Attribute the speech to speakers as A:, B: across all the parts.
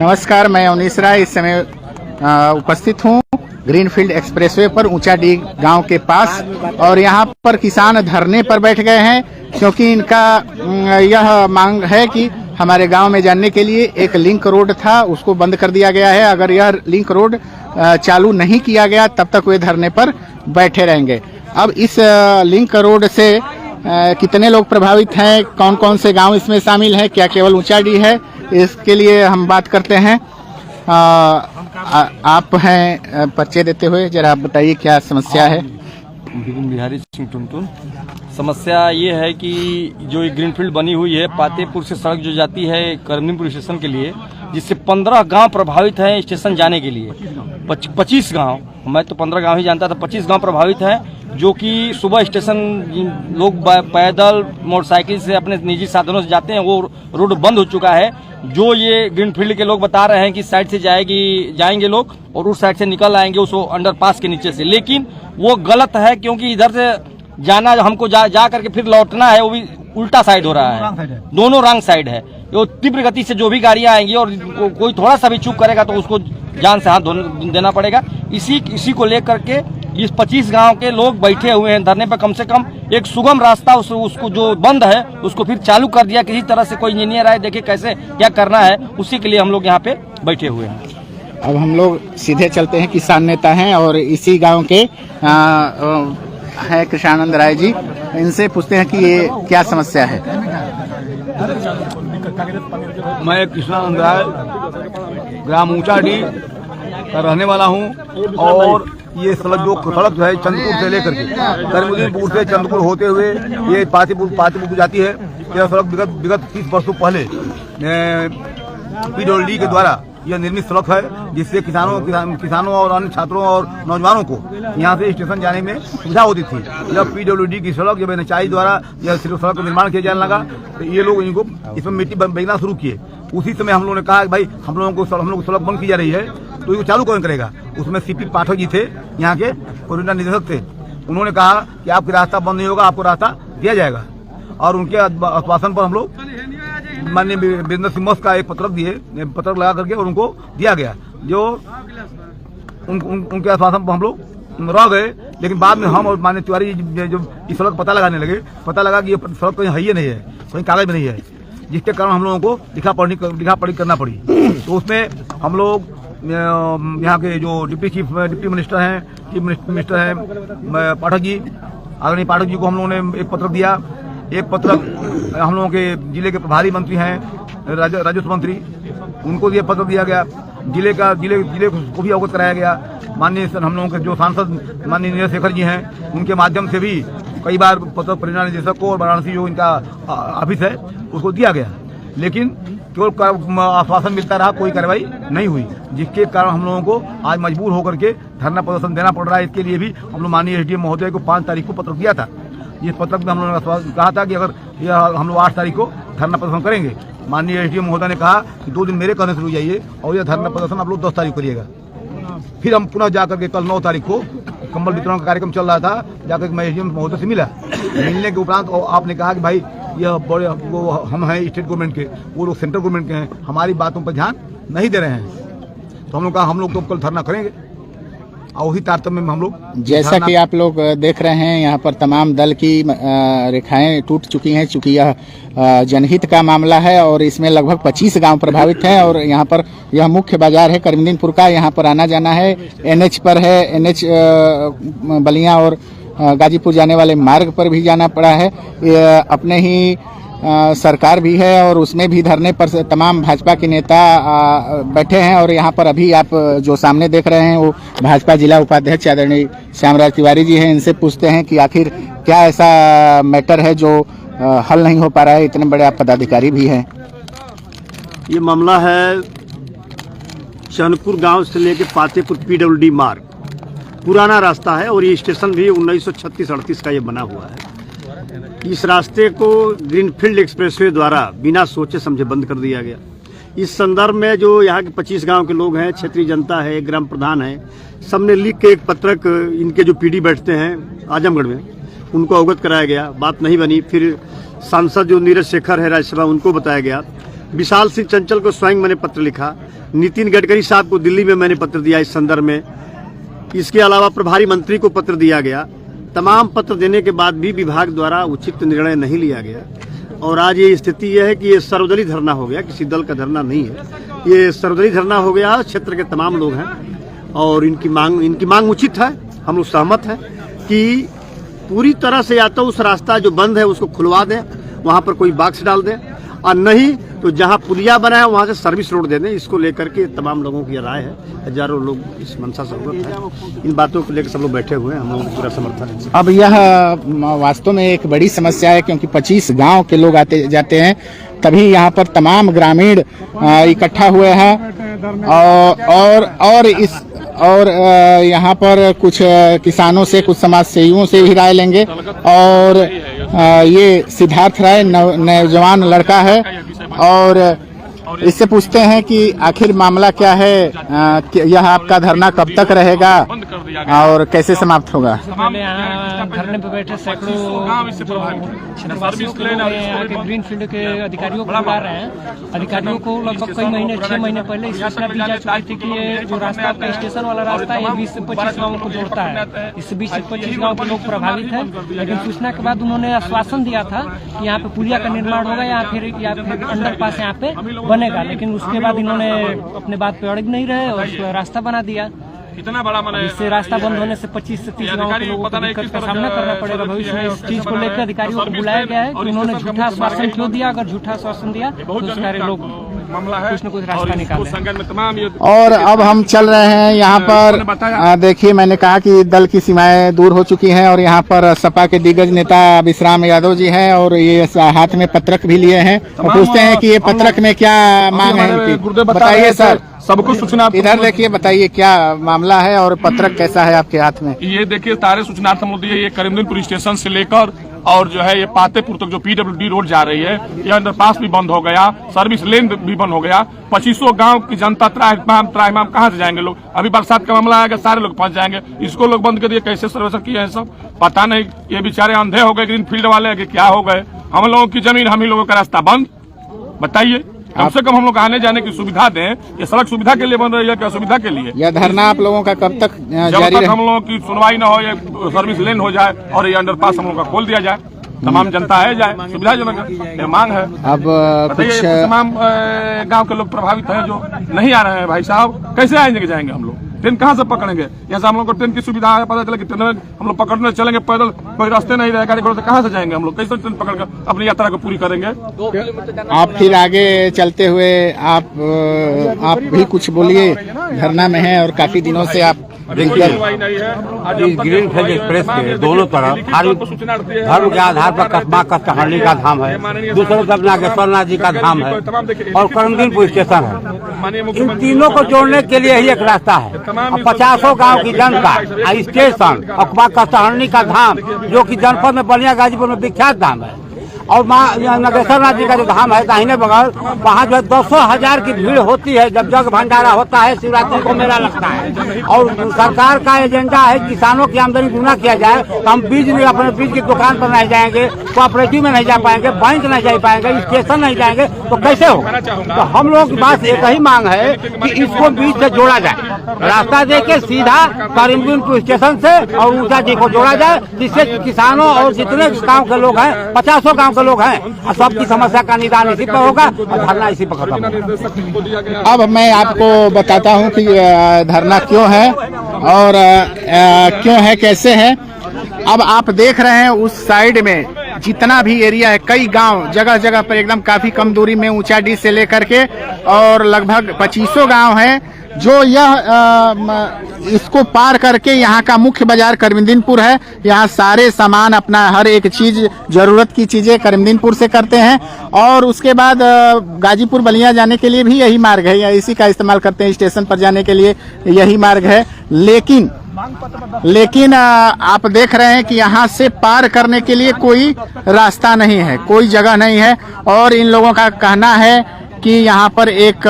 A: नमस्कार, मैं अवनीश राय इस समय उपस्थित हूँ ग्रीनफील्ड एक्सप्रेसवे पर ऊंचाडी गांव के पास। और यहाँ पर किसान धरने पर बैठ गए हैं क्योंकि इनका यह मांग है कि हमारे गांव में जाने के लिए एक लिंक रोड था, उसको बंद कर दिया गया है। अगर यह लिंक रोड चालू नहीं किया गया तब तक वे धरने पर बैठे रहेंगे। अब इस लिंक रोड से कितने लोग प्रभावित हैं, कौन कौन से गांव इसमें शामिल हैं, क्या केवल ऊंचाडी है, इसके लिए हम बात करते हैं। आप हैं परिचय देते हुए जरा आप बताइए क्या समस्या है।
B: बिहारी सिंह टुनटुन। समस्या ये है कि जो ग्रीनफील्ड बनी हुई है पातेपुर से सड़क जो जाती है करमनीपुर स्टेशन के लिए, जिससे 15 गांव प्रभावित हैं स्टेशन जाने के लिए। 25 गांव, मैं तो 15 गांव ही जानता था, 25 गांव प्रभावित हैं। जो कि सुबह स्टेशन लोग पैदल मोटरसाइकिल से अपने निजी साधनों से जाते हैं, वो रोड बंद हो चुका है। जो ये ग्रीनफील्ड के लोग बता रहे हैं कि साइड से जाएंगे लोग और उस साइड से निकल आएंगे उस अंडरपास के नीचे से, लेकिन वो गलत है क्योंकि इधर से जाना हमको जा करके फिर लौटना है, वो भी उल्टा साइड हो रहा है, दोनों रंग साइड है। वो तीव्र गति से जो भी गाड़ियां आएंगी और कोई थोड़ा सा भी चूक करेगा तो उसको जान से हाथ देना पड़ेगा। इसी को लेकर के इस 25 गांव के लोग बैठे हुए हैं धरने पर। कम से कम एक सुगम रास्ता उसको जो बंद है उसको फिर चालू कर दिया, किसी तरह से कोई इंजीनियर आए देखे कैसे क्या करना है, उसी के लिए हम लोग यहाँ पे बैठे हुए हैं।
A: अब हम लोग सीधे चलते हैं, किसान नेता हैं और इसी गांव के है कृष्णानंद राय जी, इनसे पूछते हैं कि ये क्या समस्या है।
C: मैं कृष्णानंद राय ग्राम ऊंचाडी का रहने वाला हूं और ये सड़क जो है चंद्रपुर से लेकर के करमुद्दीनपुर से चंद्रपुर होते हुए ये पातेपुर को जाती है। यह सड़क विगत 30 वर्षों पहले PWD के द्वारा यह निर्मित सड़क है, जिससे किसानों और अन्य छात्रों और नौजवानों को यहाँ से स्टेशन जाने में सुविधा होती थी। जब PWD की सड़क जब NHAI द्वारा यह सड़क का निर्माण किया जाने लगा तो ये लोग इनको इसमें मिट्टी बेचना शुरू किए। उसी समय हम लोगों ने कहा कि भाई हम लोगों को सड़क बंद की जा रही है तो इसको चालू कौन करेगा। उसमें CP पाठक जी थे, यहाँ के परियोजना निदेशक थे। उन्होंने कहा कि आपका रास्ता बंद नहीं होगा, आपको रास्ता दिया जाएगा। और उनके आश्वासन पर हम लोग माननीय वीरेंद्र सिंह मस्त का एक पत्रक लगा करके और उनको दिया गया। जो उनके आश्वासन पर हम लोग रह गए, लेकिन बाद में हम और माननीय तिवारी जी जो इस सड़क पता लगाने लगे, पता लगा कि ये सड़क कहीं है ही नहीं है, कहीं कागज में नहीं है, जिसके कारण हम लोगों को लिखा पढ़ी करना पड़ी। तो उसमें हम लोग यहाँ के जो डिप्टी मिनिस्टर हैं पाठक जी, आदरणीय पाठक जी को हम लोगों ने एक पत्र दिया। एक पत्र हम लोगों के जिले के प्रभारी मंत्री हैं राजस्व मंत्री, उनको ये पत्र दिया गया। जिले को भी अवगत कराया गया। माननीय हम लोगों के जो सांसद माननीय नीरज शेखर जी हैं, उनके माध्यम से भी कई बार पत्र परियोजना निदेशक को और वाराणसी जो इनका ऑफिस है उसको दिया गया, लेकिन केवल आश्वासन मिलता रहा, कोई कार्रवाई नहीं हुई, जिसके कारण हम लोगों को आज मजबूर होकर के धरना प्रदर्शन देना पड़ रहा है। इसके लिए भी हम लोग माननीय SDM महोदय को 5 तारीख को पत्र दिया था। इस पत्रक में हम लोगों ने कहा था कि अगर यह हम लोग 8 तारीख को धरना प्रदर्शन करेंगे। माननीय SDM महोदय ने कहा कि 2 दिन मेरे कहने से रुक जाइए और यह धरना प्रदर्शन आप लोग 10 तारीख को करिएगा। फिर हम पुनः जाकर के कल 9 तारीख को कंबल वितरण का कार्यक्रम चल रहा था, जाकर मैं SDM महोदय से मिलने के उपरांत आपने कहा कि भाई यह बड़े वो हम हैं स्टेट गवर्नमेंट के, वो लोग सेंट्रल गवर्नमेंट के हैं, हमारी बातों पर ध्यान नहीं दे रहे हैं। तो हम लोग कहा हम लोग तो कल धरना करेंगे और उसी तारतम्य में हम लोग,
A: जैसा कि आप लोग देख रहे हैं, यहाँ पर तमाम दल की रेखाएं टूट चुकी हैं, चूंकि यह जनहित का मामला है और इसमें लगभग 25 गांव प्रभावित हैं। और यहाँ पर यह मुख्य बाजार है करमनीपुर का, यहाँ पर आना जाना है, NH पर है, NH बलिया और गाजीपुर जाने वाले मार्ग पर भी जाना पड़ा है। अपने ही सरकार भी है और उसमें भी धरने पर तमाम भाजपा के नेता बैठे हैं। और यहाँ पर अभी आप जो सामने देख रहे हैं वो भाजपा जिला उपाध्यक्ष आदरणीय श्यामराज तिवारी जी हैं। इनसे पूछते हैं कि आखिर क्या ऐसा मैटर है जो हल नहीं हो पा रहा है, इतने बड़े आप पदाधिकारी भी हैं।
D: ये मामला है चंद्रपुर गांव से लेकर पातेपुर PWD मार्ग, पुराना रास्ता है और ये स्टेशन भी 1936-38 का ये बना हुआ है। इस रास्ते को ग्रीनफील्ड एक्सप्रेसवे द्वारा बिना सोचे समझे बंद कर दिया गया। इस संदर्भ में जो यहाँ के 25 गांव के लोग हैं, क्षेत्रीय जनता है, ग्राम प्रधान है, सबने लिख के एक पत्रक इनके जो PD बैठते हैं आजमगढ़ में, उनको अवगत कराया गया। बात नहीं बनी। फिर सांसद जो नीरज शेखर है राज्यसभा, उनको बताया गया। विशाल सिंह चंचल को स्वयं मैंने पत्र लिखा, नितिन गडकरी साहब को दिल्ली में मैंने पत्र दिया इस संदर्भ में। इसके अलावा प्रभारी मंत्री को पत्र दिया गया। तमाम पत्र देने के बाद भी विभाग द्वारा उचित निर्णय नहीं लिया गया और आज ये स्थिति यह है कि ये सर्वदलीय धरना हो गया, किसी दल का धरना नहीं है, ये सर्वदलीय धरना हो गया। क्षेत्र के तमाम लोग हैं और इनकी मांग उचित है। हम लोग सहमत हैं कि पूरी तरह से या तो उस रास्ता जो बंद है उसको खुलवा दें, वहां पर कोई बॉक्स डाल दें, और नहीं तो जहां पुलिया बना है वहां से सर्विस रोड दे दें। इसको लेकर के तमाम लोगों की राय है, हजारों लोग इस मंशा से अवगत है। इन बातों को लेकर सब लोग बैठे हुए हैं, हम लोगों को पूरा समर्थन है।
A: अब यह वास्तव में एक बड़ी समस्या है, क्योंकि 25 गांव के लोग आते जाते हैं, तभी यहाँ पर तमाम ग्रामीण इकट्ठा हुए हैं और यहाँ पर कुछ किसानों से, कुछ समाज सेवियों से भी राय लेंगे। और ये सिद्धार्थ राय नौजवान लड़का है और इससे पूछते हैं कि आखिर मामला क्या है, यह आपका धरना कब तक रहेगा और कैसे समाप्त होगा?
E: पहले यहाँ धरने पे बैठे सैकड़ों यहाँ के ग्रीन फील्ड के अधिकारियों को बुला रहे हैं। अधिकारियों को लगभग कई महीने, 6 महीने पहले इस सूचना दी जा चुकी थी कि ये जो रास्ता आपका स्टेशन वाला रास्ता है 20 से 25 गाँव को जोड़ता है। इस 20 से 25 गाँव के लोग प्रभावित हैं, लेकिन सूचना के बाद उन्होंने आश्वासन दिया था कि यहाँ पे पुलिया का निर्माण होगा या फिर अंडरपास यहाँ पे बनेगा, लेकिन उसके बाद इन्होंने अपने बात पे अड़ग नहीं रहे और रास्ता बना दिया।
F: इतना बड़ा मैंने
E: इससे रास्ता बंद होने से 25 से 30 गाँव के लोगों को दिक्कत का सामना करना पड़ेगा भविष्य में। इस चीज को लेकर अधिकारियों को बुलाया गया है कि उन्होंने झूठा आश्वासन क्यों दिया। अगर झूठा आश्वासन दिया तो सारे लोग कुछ न कुछ रास्ता निकालें।
A: और अब हम चल रहे हैं यहाँ पर। देखिए, मैंने कहा कि दल की सीमाएं दूर हो चुकी हैं और यहाँ पर सपा के दिग्गज नेता विश्राम यादव जी हैं और ये हाथ में पत्रक भी लिए हैं और पूछते हैं कि ये पत्रक में क्या मांग है इनकी। बताइए सर,
F: सबको सूचना,
A: इधर देखिए, बताइए क्या मामला है और पत्रक कैसा है आपके हाथ में?
F: ये देखिए, तारे सूचनार्थ हम लोग ये करीमदीनपुर स्टेशन से लेकर और जो है ये पातेपुर तक जो PWD रोड जा रही है, ये अंडरपास भी बंद हो गया, सर्विस लेन भी बंद हो गया। 2500 गांव की जनता त्राहिमाम कहाँ से जाएंगे लोग? अभी बरसात का मामला आएगा, सारे लोग फंस जाएंगे। इसको लोग बंद कर दिए, कैसे सर्विस किए हैं सब पता नहीं। ये बेचारे अंधे हो गए ग्रीन फील्ड वाले कि क्या हो गए। हम लोगों की जमीन, हम ही लोगों का रास्ता बंद। बताइए, कम से कम हम लोग आने जाने की सुविधा दें। ये सड़क सुविधा के लिए बन रही है क्या असुविधा के लिए?
A: यह धरना आप लोगों का कब तक
F: जब तक हम लोगों की सुनवाई न हो, ये सर्विस लेन हो जाए और ये अंडरपास हम लोग का खोल दिया जाए, तमाम जनता है जाए, सुविधाजनक ये मांग है।
A: अब कुछ
F: तमाम गांव के लोग प्रभावित हैं जो नहीं आ रहे हैं। भाई साहब, कैसे आएंगे जाएंगे हम लोग? ट्रेन कहाँ से पकड़ेंगे? यहाँ से हम लोग को ट्रेन की सुविधा है, पता चला कि ट्रेन में हम लोग पकड़ने चलेंगे, पैदल कोई रास्ते नहीं रहेगा, गाड़ी घोड़े से कहाँ से जाएंगे हम लोग? कैसे ट्रेन पकड़कर अपनी यात्रा को पूरी करेंगे?
A: आप फिर आगे चलते हुए आप भी कुछ बोलिए। धरना में है और काफी दिनों से आप
G: इस ग्रीन फील्ड एक्सप्रेस के दोनों तरफ धर्म के आधार पर कस्बा कष्टहरणी का धाम है, दूसरी तरफ नागेश्वर नाथ जी का धाम है और करमदीनपुर स्टेशन है। इन तीनों को जोड़ने के लिए ही एक रास्ता है। 50 गांव की जनता, स्टेशन और कष्टहरणी का धाम जो कि जनपद में बलिया गाजीपुर में विख्यात धाम है, और नागेश्वर नाथ जी का जो धाम है दाहिने बगल, वहाँ जो है 200,000 की भीड़ होती है जब जग भंडारा होता है, शिवरात्रि को मेला लगता है। और सरकार का एजेंडा है किसानों की आमदनी दूना किया जाए, तो हम अपने बीज की दुकान पर नहीं जाएंगे, कोऑपरेटिव में नहीं जा पाएंगे, बैंक नहीं जा पाएंगे, स्टेशन नहीं जाएंगे, तो कैसे होगा? तो हम लोग की बात एक ही मांग है कि इसको बीच से जोड़ा जाए, रास्ता देके सीधा करीमदीनपुर स्टेशन से और ऊर्जा जी को जोड़ा जाए, जिससे किसानों और जितने गाँव के लोग हैं, 50 गाँव लोग हैं, सबकी समस्या का निदान इसी पर होगा और धरना इसी पर खत्म होगा।
A: अब मैं आपको बताता हूं कि धरना क्यों है और क्यों है, कैसे है। अब आप देख रहे हैं उस साइड में जितना भी एरिया है, कई गांव जगह जगह पर एकदम काफी कम दूरी में ऊंचाडी से लेकर के और लगभग 2500 गांव हैं जो यह इसको पार करके यहाँ का मुख्य बाजार करीमदीनपुर है। यहाँ सारे सामान, अपना हर एक चीज, जरूरत की चीजें करीमदीनपुर से करते हैं और उसके बाद गाजीपुर बलिया जाने के लिए भी यही मार्ग है, या इसी का इस्तेमाल करते हैं। स्टेशन पर जाने के लिए यही मार्ग है, लेकिन आप देख रहे हैं कि यहाँ से पार करने के लिए कोई रास्ता नहीं है, कोई जगह नहीं है। और इन लोगों का कहना है कि यहाँ पर एक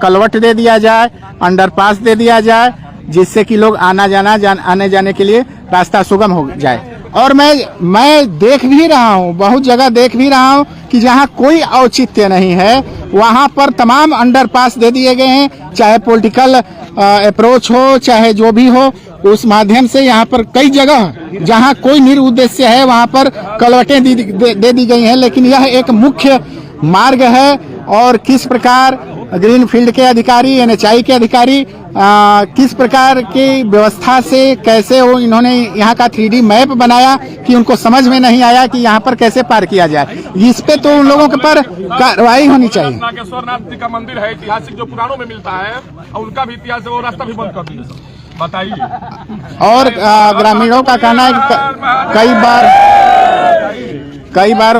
A: कलवट दे दिया जाए, अंडरपास दे दिया जाए, जिससे कि लोग आने जाने के लिए रास्ता सुगम हो जाए। और मैं देख भी रहा हूँ, बहुत जगह देख भी रहा हूँ कि जहाँ कोई औचित्य नहीं है वहाँ पर तमाम अंडरपास दे दिए गए हैं, चाहे पॉलिटिकल अप्रोच हो चाहे जो भी हो, उस माध्यम से यहाँ पर कई जगह जहाँ कोई निरुद्देश्य है वहाँ पर कलवटें दे दी गई हैं। लेकिन यह एक मुख्य मार्ग है और किस प्रकार ग्रीनफील्ड के अधिकारी, NHI के अधिकारी किस प्रकार की व्यवस्था से कैसे वो इन्होंने यहाँ का 3D मैप बनाया कि उनको समझ में नहीं आया कि यहाँ पर कैसे पार किया जाए। इस पे तो उन लोगों के पर कार्रवाई होनी चाहिए।
F: नागेश्वरनाथ जी का मंदिर है ऐतिहासिक, जो पुराणों में मिलता है, और उनका भी इतिहास है, वो रास्ता भी बंद कर दिया। बताइए।
A: और ग्रामीणों का कहना है कि कई बार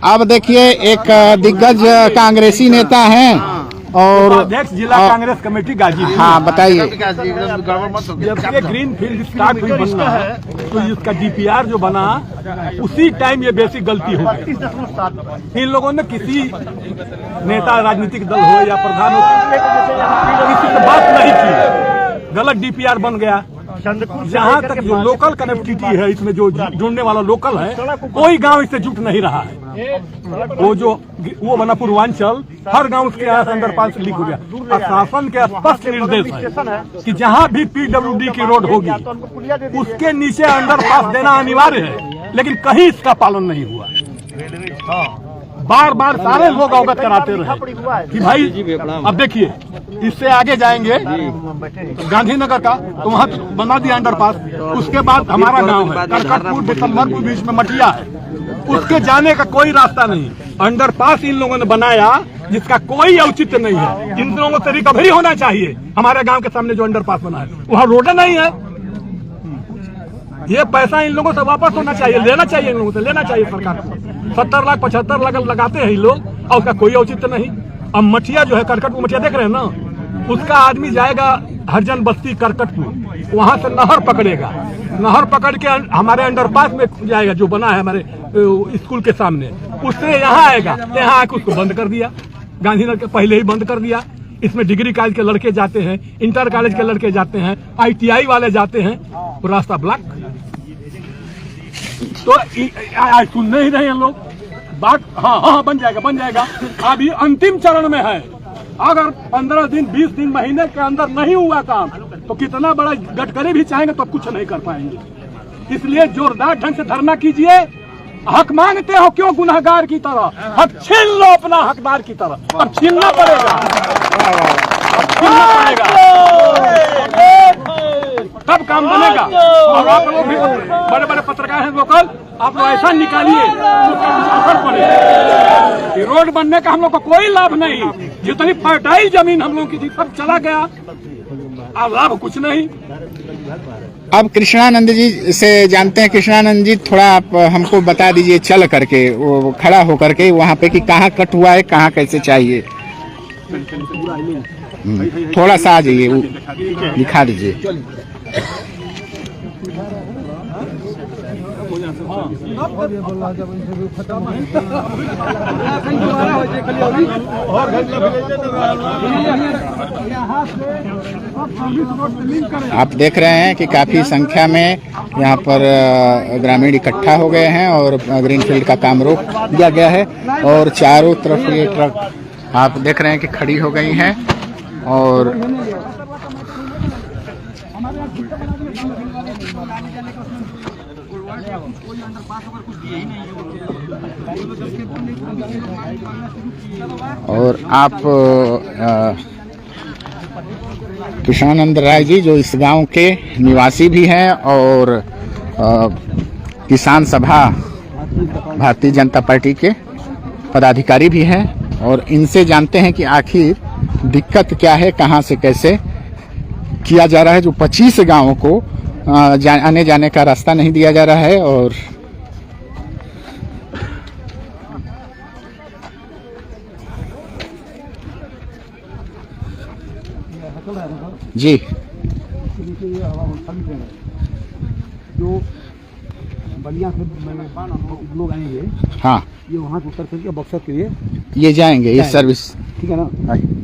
A: अब देखिए एक दिग्गज कांग्रेसी नेता हैं और
D: अध्यक्ष जिला कांग्रेस कमेटी गाजीपुर।
A: हाँ बताइए।
D: जब ये ग्रीन फील्ड स्टार्ट हुई बनना है तो इसका DPR जो बना उसी टाइम ये बेसिक गलती हो गई। इन लोगों ने किसी नेता, राजनीतिक दल हो या प्रधान हो, किसी से बात नहीं की, गलत DPR बन गया। जहाँ तक जो लोकल कनेक्टिविटी है, इसमें जो जुड़ने वाला लोकल है, कोई गांव इससे जुट नहीं रहा है। वो बना पूर्वांचल, हर गांव के अंडरपास लीक हो गया। शासन के स्पष्ट निर्देश है कि जहाँ भी PWD की रोड होगी उसके नीचे अंडरपास देना अनिवार्य है, लेकिन कहीं इसका पालन नहीं हुआ। बार बार सारे लोग अवगत कराते रहे कि भाई अब देखिए इससे आगे जाएंगे गांधीनगर का, तो वहाँ बना दिया अंडरपास। उसके बाद हमारा गांव है करकटपुर, दिसंबरपुर, बीच में मटिया है, उसके जाने का कोई रास्ता नहीं। अंडरपास इन लोगों ने बनाया जिसका कोई औचित्य नहीं है। इन लोगों से रिकवरी होना चाहिए। हमारे गांव के सामने जो अंडरपास बना है वहाँ रोड नहीं है। ये पैसा इन लोगों से वापस होना चाहिए, लेना चाहिए, इन लोगों से लेना चाहिए सरकार को। 70 लाख 75 लाख लगाते हैं ये लोग और उसका कोई औचित्य नहीं। अब मठिया जो है, करकटपुर मठिया देख रहे हैं ना, उसका आदमी जाएगा हरजन बस्ती करकटपुर, वहां से नहर पकड़ेगा, नहर पकड़ के हमारे अंडरपास में जाएगा जो बना है हमारे स्कूल के सामने, उससे यहाँ आएगा। यहाँ आके उसको बंद कर दिया, गांधीनगर के पहले ही बंद कर दिया। इसमें डिग्री कॉलेज के लड़के जाते हैं, इंटर कॉलेज के लड़के जाते हैं, ITI वाले जाते हैं, वो रास्ता ब्लॉक। तो आज सुन नहीं रहे हैं लोग बात। हाँ बन जाएगा। अभी अंतिम चरण में है। अगर 15 दिन 20 दिन महीने के अंदर नहीं हुआ काम तो कितना बड़ा गडकरी भी चाहेंगे तो कुछ नहीं कर पाएंगे। इसलिए जोरदार ढंग से धरना कीजिए। हक मांगते हो क्यों गुनहगार की तरह? हक छीन लो अपना हकदार की तरह। अब छीनना पड़ेगा, तब काम बनेगा। और आप लोग भी बड़े बड़े पत्रकार हैं लोकल, आप लोग ऐसा निकालिए उसका कुछ असर पड़े। रोड बनने का हम लोग को कोई लाभ नहीं। जितनी फर्टाइल जमीन हम लोग की थी सब चला गया, अब लाभ कुछ नहीं।
A: अब कृष्णानंद जी से जानते हैं। कृष्णानंद जी, थोड़ा आप हमको बता दीजिए चल करके, वो खड़ा होकर के वहाँ पे कि कहाँ कट हुआ है, कहाँ कैसे चाहिए। थोड़ा सा आ जाइए, वो दिखा दीजिए। आप देख रहे हैं कि काफी संख्या में यहाँ पर ग्रामीण इकट्ठा हो गए हैं और ग्रीनफील्ड का काम रोक दिया गया है और चारों तरफ ये ट्रक आप देख रहे हैं कि खड़ी हो गई हैं। और आप कृष्णानंद राय जी जो इस गांव के निवासी भी हैं और किसान सभा भारतीय जनता पार्टी के पदाधिकारी भी हैं, और इनसे जानते हैं कि आखिर दिक्कत क्या है, कहां से कैसे किया जा रहा है। जो 25 गांवों को आने जाने का रास्ता नहीं दिया जा रहा है। और जी
D: जो बलिया से लोग आएंगे, हाँ, ये वहाँ से उत्तर प्रदेश बक्सर के लिए ये
A: जाएंगे, ये सर्विस
D: ठीक है ना।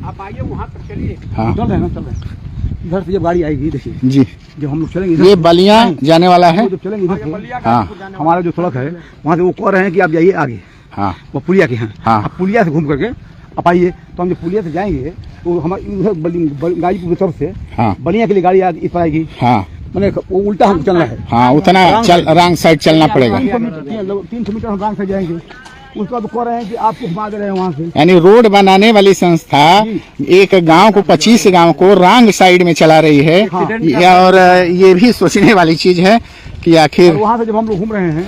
D: आप आइए वहाँ तक चलिए।
A: हाँ,
D: चल रहे हैं।
C: इधर से जब गाड़ी आएगी, देखिए
A: जी,
C: जब हम लोग चलेंगे
A: ये बलिया जाने वाला है।
C: जब चलेंगे इधर से,
A: हाँ
C: हमारा जो सड़क है वहाँ से वो कह रहे हैं कि आप जाइए आगे,
A: हाँ
C: वो पुलिया के हैं।
A: हाँ।
C: आप पुलिया से घूम करके आप आइए, तो हम जब पुलिया से जाएंगे तो हमारे गाजीपुर की तरफ से
A: हाँ
C: बलिया के लिए गाड़ी इस पर आएगी।
A: हाँ
C: मैंने वो उल्टा हम चलना है।
A: हाँ, उतना रॉन्ग साइड चलना पड़ेगा।
C: 300 मीटर हम रॉन्ग साइड जाएंगे। उसके बाद कह रहे हैं कि आपको घुमा दे रहे हैं वहाँ से।
A: यानी रोड बनाने वाली संस्था एक गांव को 25 गांव को रॉन्ग साइड में चला रही है। और ये भी सोचने वाली चीज है कि आखिर
C: वहाँ से जब हम लोग घूम रहे हैं,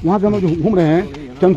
C: वहाँ से हम लोग घूम रहे हैं